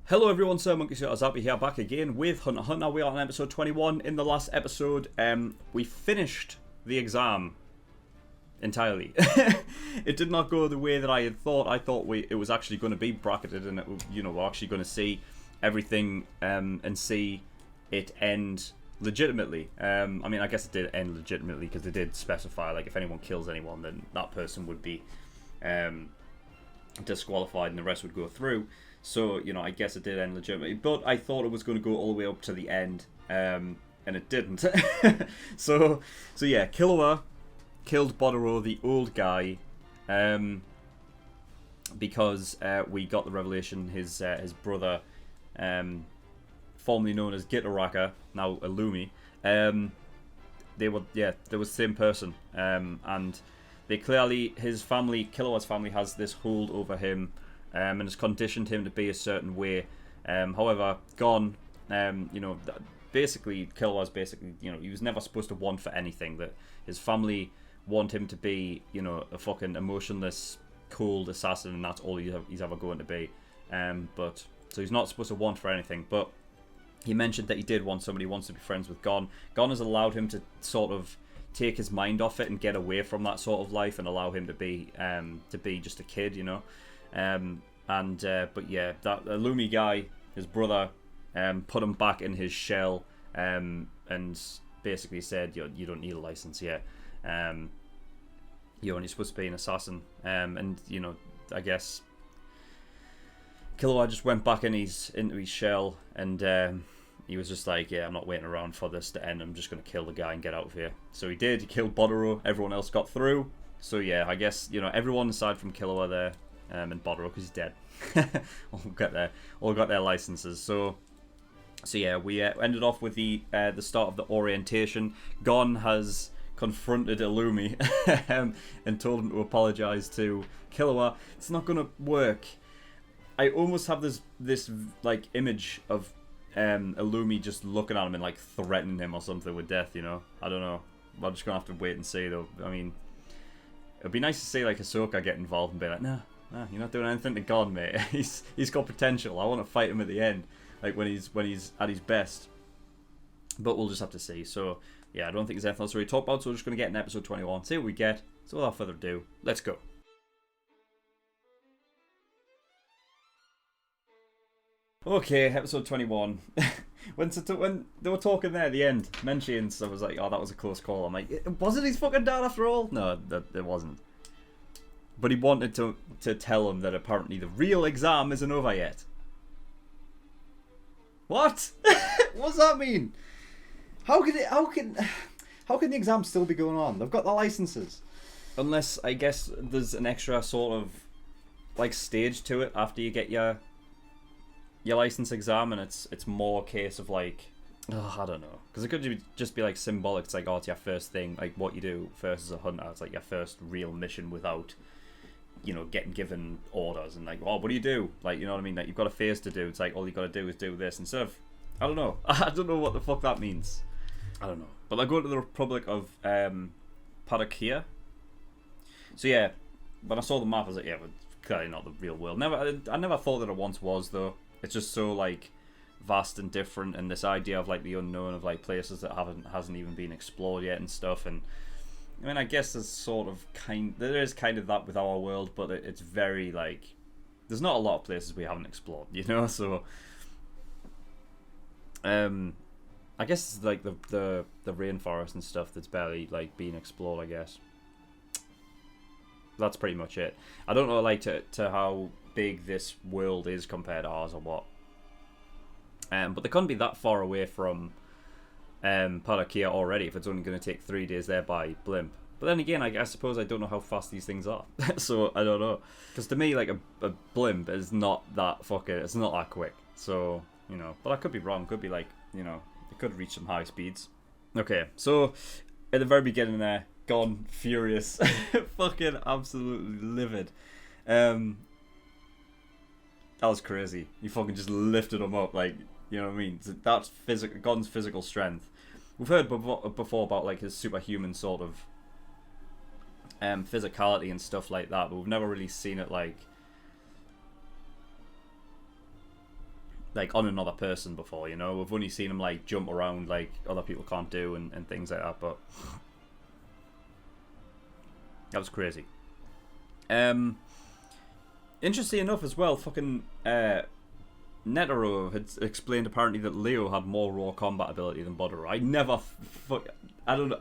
Hello everyone, SirMonkeySuit, Azabi here, back again with Hunter x Hunter. We are on episode 21. In the last episode, we finished the exam entirely. It did not go the way that I had thought. I thought it was actually going to be bracketed, and we're actually going to see everything and see it end legitimately. I mean, I guess it did end legitimately because they did specify, like, if anyone kills anyone, then that person would be disqualified and the rest would go through. So, I guess it did end legitimately, but I thought it was going to go all the way up to the end, and it didn't. so yeah, Killua killed Bodoro, the old guy, because we got the revelation his brother, formerly known as Gitaraka, now Illumi, they were the same person, and they clearly, Killua's family has this hold over him. And has conditioned him to be a certain way. However, Gon, basically, Killua's he was never supposed to want for anything. That his family want him to be, a fucking emotionless, cold assassin, and that's all he's ever going to be. So he's not supposed to want for anything. But he mentioned that he did want somebody. He wants to be friends with Gon. Gon has allowed him to sort of take his mind off it and get away from that sort of life, and allow him to be just a kid, but yeah, that Illumi guy, his brother, put him back in his shell, and basically said, you don't need a license yet. You're only supposed to be an assassin. I guess Killua just went back into his shell, and he was just like, yeah, I'm not waiting around for this to end. I'm just gonna kill the guy and get out of here. So he did. He killed Bodoro. Everyone else got through. So yeah, I guess everyone aside from Killua there. And Bodoro, because he's dead. all got their licenses. So yeah, we ended off with the start of the orientation. Gon has confronted Illumi and told him to apologize to Killua. It's not gonna work. I almost have this like image of Illumi just looking at him and like threatening him or something with death. I don't know. I'm just gonna have to wait and see though. I mean, it'd be nice to see like Ahsoka get involved and be like, nah, you're not doing anything to God, mate. He's got potential. I want to fight him at the end, like when he's at his best. But we'll just have to see. So yeah, I don't think there's anything else to really talk about. So we're just going to get in episode 21, see what we get. So without further ado, let's go. Okay, episode 21. when they were talking there at the end, Mentions, I was like, oh, that was a close call. I'm like, wasn't his fucking dad after all? No, it wasn't. But he wanted to tell him that apparently the real exam isn't over yet. What? What does that mean? How can the exam still be going on? They've got the licenses. Unless, I guess, there's an extra sort of like stage to it after you get your license exam, and it's more a case of like, I don't know, because it could just be like symbolic. It's like, oh, it's your first thing, like what you do first as a hunter. It's like your first real mission without getting given orders, and like, oh, what do you do? Like, you know what I mean? Like, you've got a phase to do. It's like, all you got to do is do this instead of, I don't know. I don't know what the fuck that means. I don't know. But they're going to the Republic of Padakia. So yeah, when I saw the map, I was like, yeah, but clearly not the real world. I never thought that it once was though. It's just so like vast and different, and this idea of like the unknown, of like places that hasn't even been explored yet and stuff. And I mean, I guess there is kind of that with our world, but it's very like, there's not a lot of places we haven't explored, so I guess it's like the rainforest and stuff that's barely like being explored, I guess. That's pretty much it. I don't know like to how big this world is compared to ours or what. But they couldn't be that far away from Padakia already if it's only going to take 3 days there by blimp. But then again, I suppose I don't know how fast these things are. So I don't know, because to me like a blimp is not that it's not that quick. So but I could be wrong. Could be like it could reach some high speeds. Okay, so at the very beginning there, Gon furious, fucking absolutely livid. That was crazy. He fucking just lifted him up, like, you know what I mean? That's Gon's physical strength. We've heard before about like his superhuman sort of physicality and stuff like that, but we've never really seen it like like on another person before. You know, we've only seen him like jump around like other people can't do and things like that. But that was crazy. Interesting enough as well, fucking Netero had explained apparently that Leo had more raw combat ability than Bodoro. I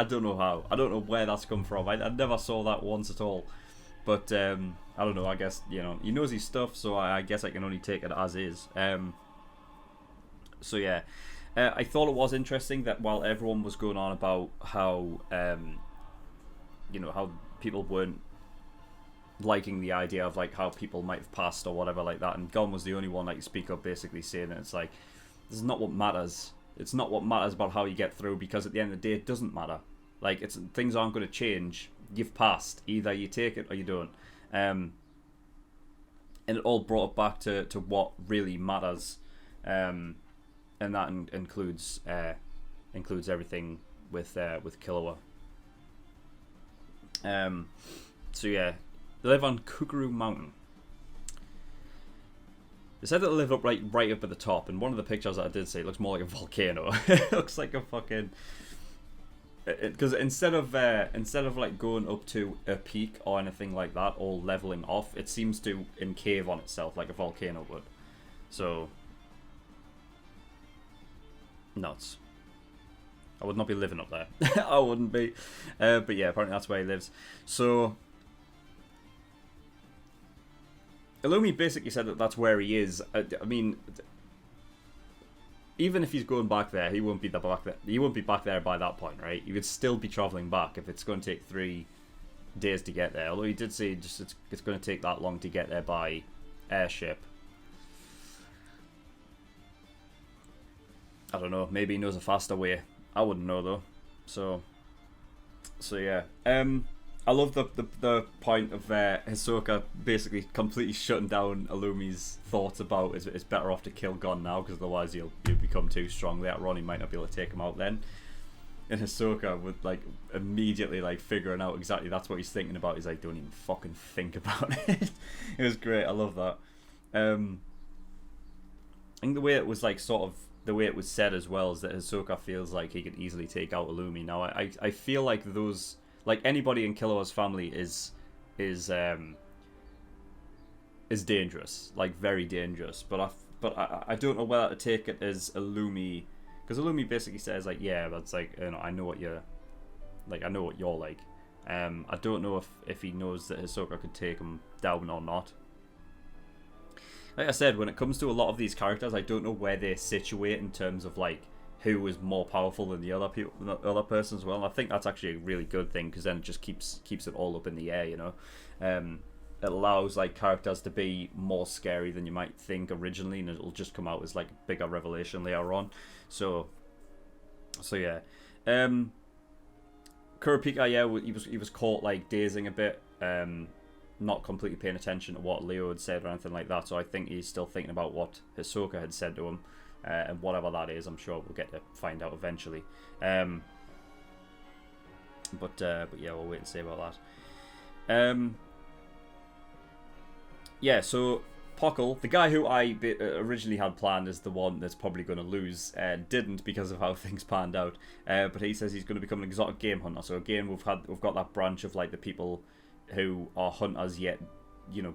don't know how. I don't know where that's come from. I never saw that once at all. But I don't know. I guess he knows his stuff, so I guess I can only take it as is. So yeah, I thought it was interesting that while everyone was going on about how how people weren't liking the idea of like how people might have passed or whatever like that, and Gon was the only one like to speak up, basically saying that it's like, this is not what matters. It's not what matters about how you get through, because at the end of the day it doesn't matter. Like, things aren't going to change. You've passed. Either you take it or you don't. And it all brought it back to what really matters, and that includes everything with Killua. So yeah. They live on Kukuru Mountain. They said that they live up right up at the top, and one of the pictures that I did see, it looks more like a volcano. It looks like a fucking... Because instead of like going up to a peak or anything like that, or leveling off, it seems to encave on itself like a volcano would. So... nuts. I would not be living up there. I wouldn't be. But yeah, apparently that's where he lives. So... Illumi basically said that that's where he is. I mean, even if he's going back there, he won't be back there. He won't be back there by that point, right? He would still be traveling back if it's going to take 3 days to get there. Although he did say it's going to take that long to get there by airship. I don't know. Maybe he knows a faster way. I wouldn't know though. So yeah. I love the point of Hisoka basically completely shutting down Illumi's thoughts about it's better off to kill Gon now, because otherwise he'll become too strong later on. He might not be able to take him out then. And Hisoka would like immediately like figuring out exactly that's what he's thinking about. He's like, don't even fucking think about it. It was great. I love that. I think the way it was like sort of the way it was said as well is that Hisoka feels like he could easily take out Illumi. Now I feel like those. Like, anybody in Killua's family is dangerous, like very dangerous. But I don't know whether to take it as Illumi, because Illumi basically says like, yeah, that's like, I know what you're like. I know what you're like. I don't know if he knows that Hisoka could take him down or not. Like I said, when it comes to a lot of these characters, I don't know where they situate in terms of like who is more powerful than the other person as well. And I think that's actually a really good thing, because then it just keeps it all up in the air, It allows like characters to be more scary than you might think originally, and it'll just come out as like a bigger revelation later on. So yeah. Kurapika, yeah, he was caught like dazing a bit, not completely paying attention to what Leo had said or anything like that. So I think he's still thinking about what Hisoka had said to him. And whatever that is, I'm sure we'll get to find out eventually. But yeah, we'll wait and see about that. Yeah, so Pockle, the guy who I originally had planned as the one that's probably going to lose, didn't because of how things panned out. But he says he's going to become an exotic game hunter. So again, we've got that branch of like the people who are hunters yet,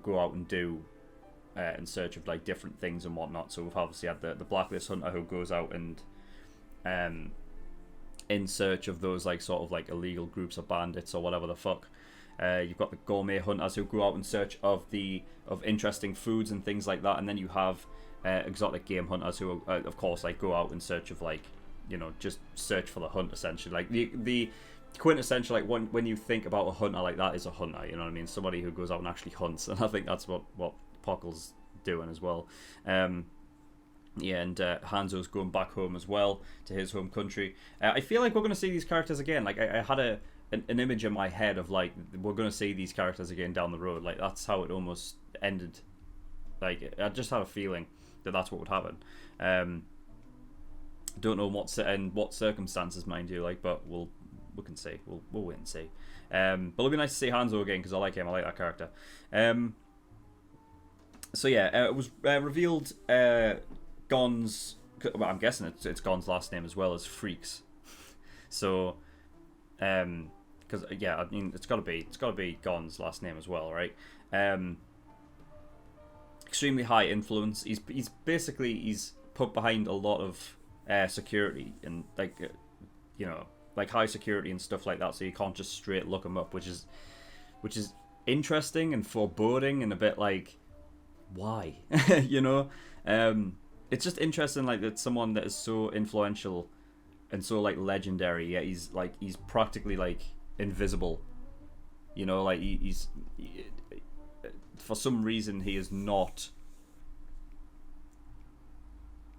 go out and do. In search of like different things and whatnot. So we've obviously had the blacklist hunter who goes out and in search of those like sort of like illegal groups of bandits or whatever the fuck. You've got the gourmet hunters who go out in search of interesting foods and things like that, and then you have exotic game hunters who of course like go out in search of like just search for the hunt essentially. Like the quintessential like when you think about a hunter like that is a hunter, you know what I mean? Somebody who goes out and actually hunts, and I think that's what Pockle's doing as well. And Hanzo's going back home as well to his home country. I feel like we're going to see these characters again. Like I had an image in my head of like we're going to see these characters again down the road. Like that's how it almost ended. Like I just had a feeling that that's what would happen. Don't know what circumstances, mind you. Like, but we can see. We'll wait and see. But it'll be nice to see Hanzo again because I like him. I like that character. So yeah, it was revealed Gon's, well, I'm guessing it's Gon's last name as well as Freecss. So, because yeah, I mean it's gotta be Gon's last name as well, right? Extremely high influence. He's put behind a lot of security and like you know, like high security and stuff like that. So you can't just straight look him up, which is interesting and foreboding and a bit like, why? You know, it's just interesting like that someone that is so influential and so like legendary, yet he's practically like invisible. You know, like he's for some reason he is not.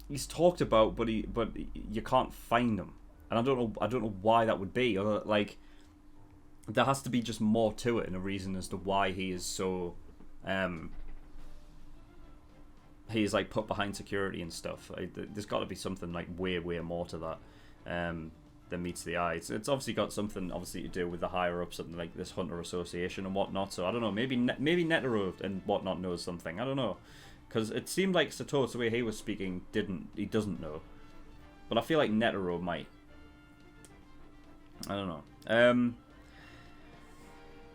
He's talked about, but you can't find him, and I don't know why that would be. Or like, there has to be just more to it and a reason as to why he is so. He's like put behind security and stuff. Like, there's got to be something like way more to that than meets the eye. It's obviously got something to do with the higher ups and like this Hunter Association and whatnot. So I don't know. Maybe Netero and whatnot knows something. I don't know, because it seemed like Sato's, the way he was speaking, he doesn't know, but I feel like Netero might. I don't know.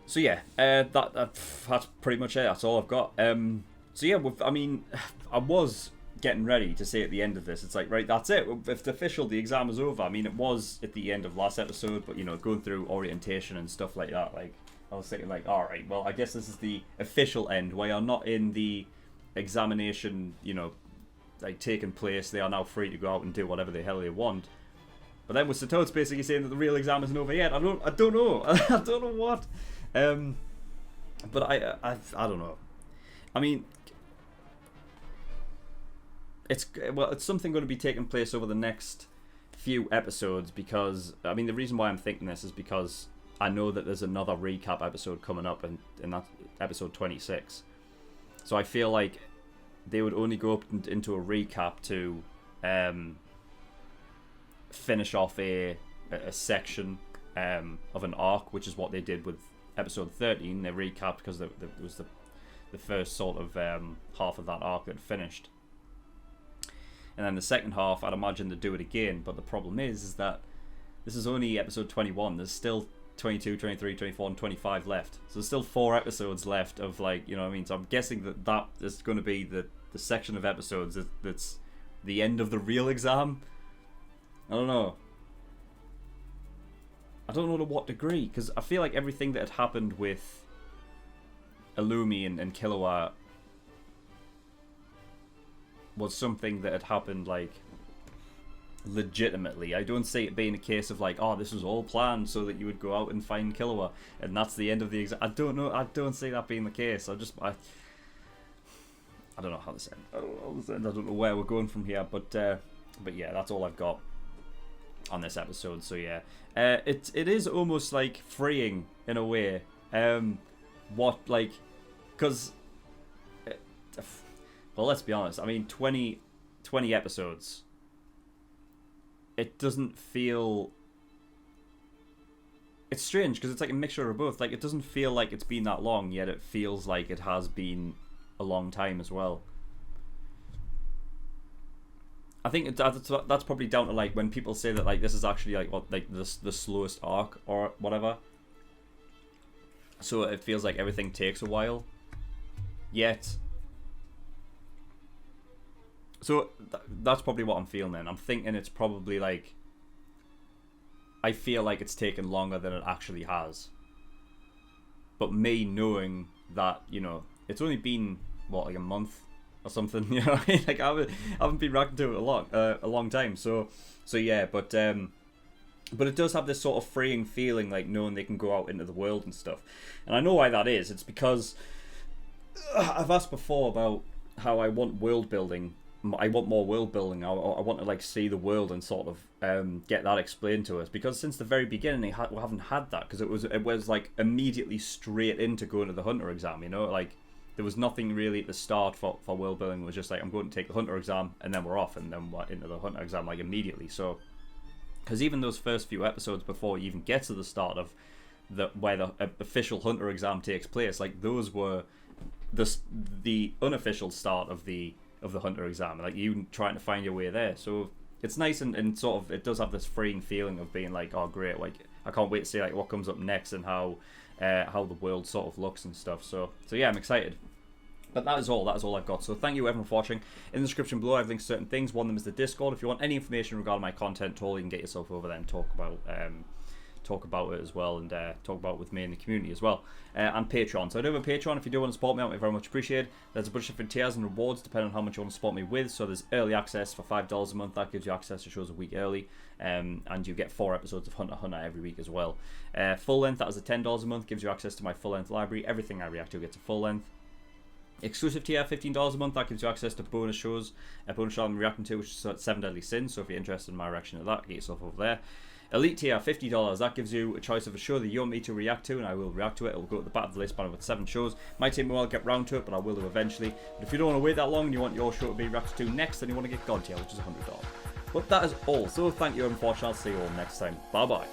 So yeah, that's pretty much it. That's all I've got. So yeah, I mean, I was getting ready to say at the end of this, it's like, right, that's it. If the exam is over. I mean, it was at the end of last episode, but you know, going through orientation and stuff like that, like I was thinking, like, all right, well, I guess this is the official end. We are not in the examination, you know, like taking place. They are now free to go out and do whatever the hell they want. But then with Sato's basically saying that the real exam isn't over yet. I don't know. I don't know what. But I don't know. I mean, it's something going to be taking place over the next few episodes, because I mean the reason why I'm thinking this is because I know that there's another recap episode coming up, and that's episode 26. So I feel like they would only go up into a recap to finish off a section of an arc, which is what they did with episode 13. They recapped because there was the first sort of half of that arc that finished. And then the second half, I'd imagine they'd do it again. But the problem is that this is only episode 21. There's still 22, 23, 24, and 25 left. So there's still 4 episodes left of, like, you know what I mean? So I'm guessing that is going to be the section of episodes that's the end of the real exam. I don't know. I don't know to what degree, because I feel like everything that had happened with Illumi and Killua was something that had happened, like, legitimately. I don't see it being a case of, like, oh, this was all planned so that you would go out and find Killua, and that's the end of the exam. I don't know. I don't see that being the case. I don't know how this ends. I don't know where we're going from here, but yeah, that's all I've got on this episode. So yeah, it is almost like freeing in a way. Because well, let's be honest. I mean, 20 episodes. It doesn't feel. It's strange because it's like a mixture of both. Like, it doesn't feel like it's been that long, yet it feels like it has been a long time as well. I think that's probably down to, like, when people say that, like, this is actually like the slowest arc or whatever. So it feels like everything takes a while. Yet. So that's probably what I'm feeling then. I'm thinking it's probably like, I feel like it's taken longer than it actually has. But me knowing that, you know, it's only been, what, like a month or something, you know what I mean? Like, I haven't been reacting to it a long time. So yeah, but it does have this sort of freeing feeling, like knowing they can go out into the world and stuff. And I know why that is. It's because I've asked before about how I want world building. I want more world building. I want to, like, see the world and sort of get that explained to us, because since the very beginning we haven't had that, because it was like immediately straight into going to the Hunter exam, you know, like there was nothing really at the start for world building. It was just like, I'm going to take the Hunter exam and then we're off, and then we're into the Hunter exam like immediately. So because even those first few episodes before you even get to the start of where the official Hunter exam takes place, like those were the unofficial start of the of the Hunter exam, like you trying to find your way there. So it's nice, and sort of it does have this freeing feeling of being like, oh great, like I can't wait to see like what comes up next and how the world sort of looks and stuff. So yeah, I'm excited. But that is all I've got. So thank you everyone for watching. In the description below, I've linked certain things. One of them is the Discord. If you want any information regarding my content at all, you can get yourself over there and talk about it as well, and talk about it with me in the community as well. And Patreon. So I do have a Patreon. If you do want to support me, I would very much appreciate. There's a bunch of different tiers and rewards depending on how much you want to support me with. So there's early access for $5 a month. That gives you access to shows a week early. And you get 4 episodes of Hunter x Hunter every week as well. Full length, that is at $10 a month, gives you access to my full length library. Everything I react to gets a full length. Exclusive tier, $15 a month, that gives you access to bonus shows. A bonus show I'm reacting to, which is 7 Deadly Sins, so if you're interested in my reaction to that, get yourself over there. Elite tier, $50, that gives you a choice of a show that you want me to react to, and I will react to it. It will go at the back of the list, but with 7 shows. Might take me a while to get round to it, but I will do eventually. But if you don't want to wait that long and you want your show to be reacted to next, then you want to get God tier, which is $100. But that is all, so thank you everyone for watching. I'll see you all next time. Bye bye.